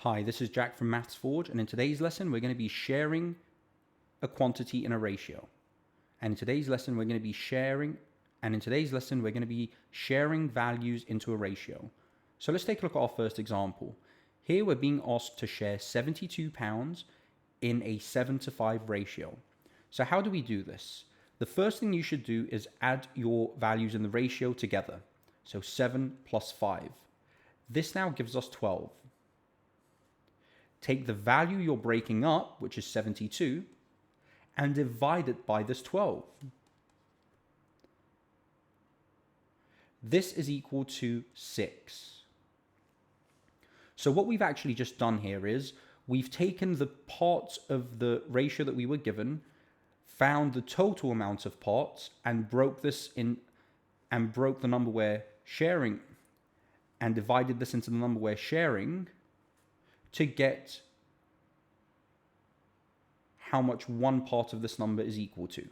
Hi, this is Jack from Maths Forge, and in today's lesson, we're going to be sharing a quantity in a ratio. And in today's lesson, we're going to be sharing values into a ratio. So let's take a look at our first example. Here we're being asked to share 72 pounds in a 7:5 ratio. So how do we do this? The first thing you should do is add your values in the ratio together. So 7 plus 5. This now gives us 12. Take the value you're breaking up, which is 72, and divide it by this 12. This is equal to 6. So what we've actually just done here is we've taken the parts of the ratio that we were given, found the total amount of parts, and broke the number we're sharing and divided this into the number we're sharing to get how much one part of this number is equal to.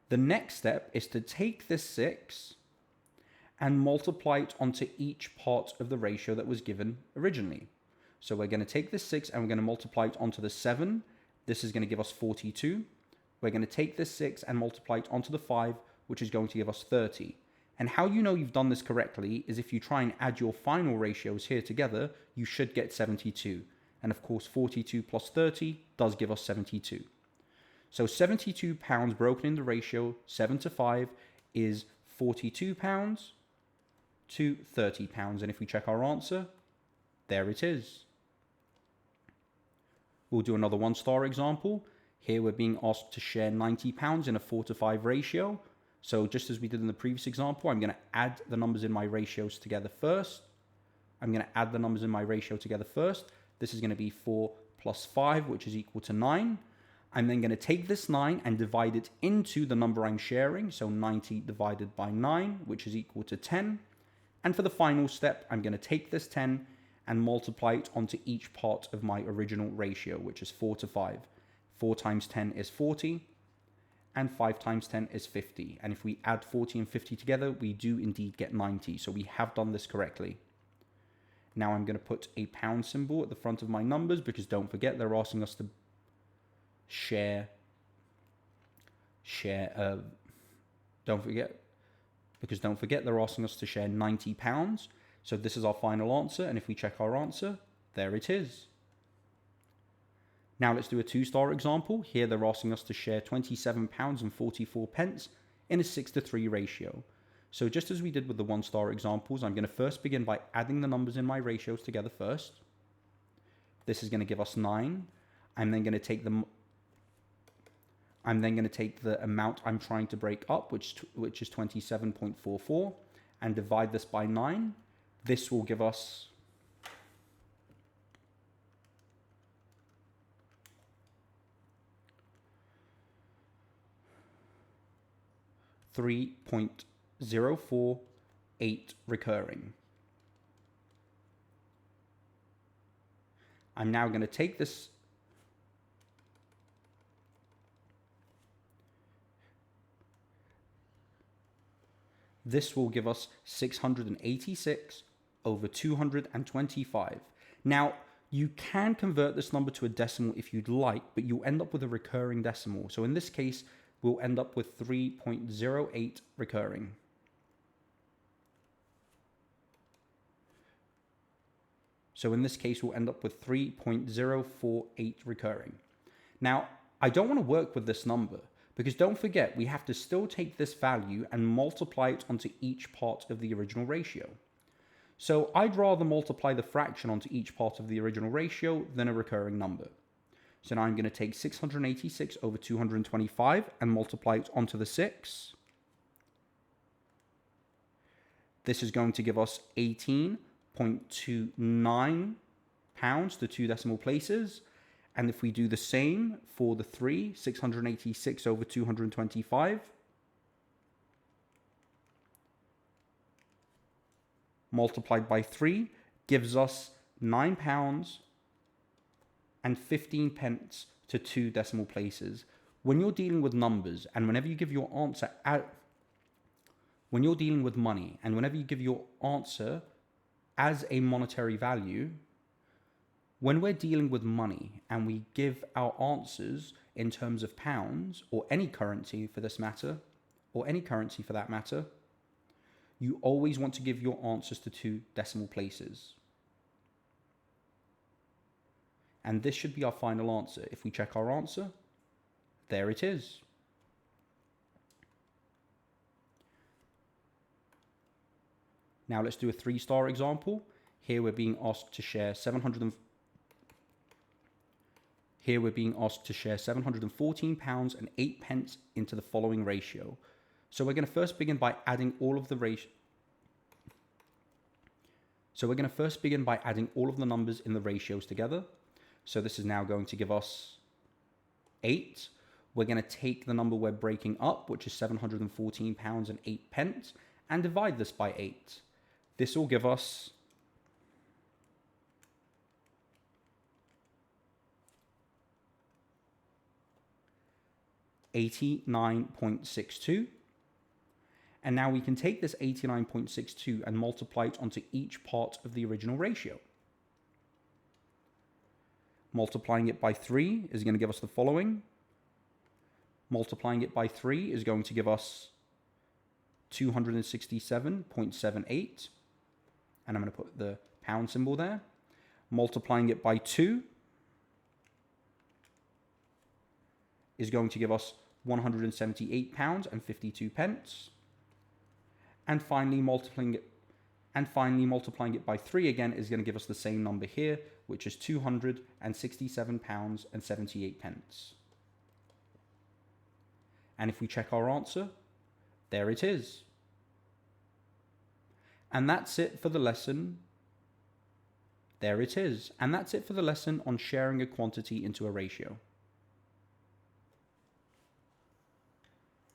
The next step is to take this 6 and multiply it onto each part of the ratio that was given originally. So we're going to take this 6 and we're going to multiply it onto the 7. This is going to give us 42. We're going to take this 6 and multiply it onto the 5, which is going to give us 30. And how you know you've done this correctly is if you try and add your final ratios here together, you should get 72. And of course, 42 plus 30 does give us 72. So 72 pounds broken in the ratio 7:5 is 42 pounds to 30 pounds. And if we check our answer, there it is. We'll do another 1-star example. Here we're being asked to share 90 pounds in a 4:5 ratio. So just as we did in the previous example, I'm going to add the numbers in my ratios together first. This is going to be 4 plus 5, which is equal to 9. I'm then going to take this 9 and divide it into the number I'm sharing. So 90 divided by 9, which is equal to 10. And for the final step, I'm going to take this 10 and multiply it onto each part of my original ratio, which is 4:5. 4 times 10 is 40. And 5 times 10 is 50. And if we add 40 and 50 together, we do indeed get 90. So we have done this correctly. Now I'm going to put a pound symbol at the front of my numbers because don't forget they're asking us to don't forget they're asking us to share 90 pounds. So this is our final answer. And if we check our answer, there it is. Now let's do a 2-star example. Here they're asking us to share 27 pounds and 44 pence in a 6:3 ratio. So just as we did with the 1-star examples, I'm going to first begin by adding the numbers in my ratios together first. This is going to give us 9. I'm then going to take the amount I'm trying to break up, which is 27.44, and divide this by 9. This will give us 3.048 recurring. I'm now going to take this will give us 686 over 225. Now, you can convert this number to a decimal if you'd like, but you'll end up with a recurring decimal. So in this case, we'll end up with 3.08 recurring. So in this case, we'll end up with 3.048 recurring. Now, I don't want to work with this number because don't forget, we have to still take this value and multiply it onto each part of the original ratio. So I'd rather multiply the fraction onto each part of the original ratio than a recurring number. So now I'm going to take 686 over 225 and multiply it onto the 6. This is going to give us 18.29 pounds to 2 decimal places. And if we do the same for the 3, 686 over 225, multiplied by 3 gives us 9 pounds and 15 pence to 2 decimal places. When you're dealing with numbers and whenever you give your answer out, when you're dealing with money and whenever you give your answer as a monetary value, when we're dealing with money and we give our answers in terms of pounds or any currency for this matter, or any currency for that matter, you always want to give your answers to 2 decimal places. And this should be our final answer. If we check our answer, there it is. Now let's do a 3-star example. Here we're being asked to share 714 pounds and 8 pence into the following ratio. So we're going to first begin by adding all of the numbers in the ratios together. So this is now going to give us 8. We're going to take the number we're breaking up, which is 714 pounds and 8 pence, and divide this by 8. This will give us 89.62. And now we can take this 89.62 and multiply it onto each part of the original ratio. Multiplying it by 3 is going to give us the following. Multiplying it by 3 is going to give us 267.78. And I'm going to put the pound symbol there. Multiplying it by 2 is going to give us 178 pounds and 52 pence. And finally multiplying it by 3 again is going to give us the same number here, which is 267 pounds and 78 pence. And if we check our answer, there it is. And that's it for the lesson. There it is. And that's it for the lesson on sharing a quantity into a ratio.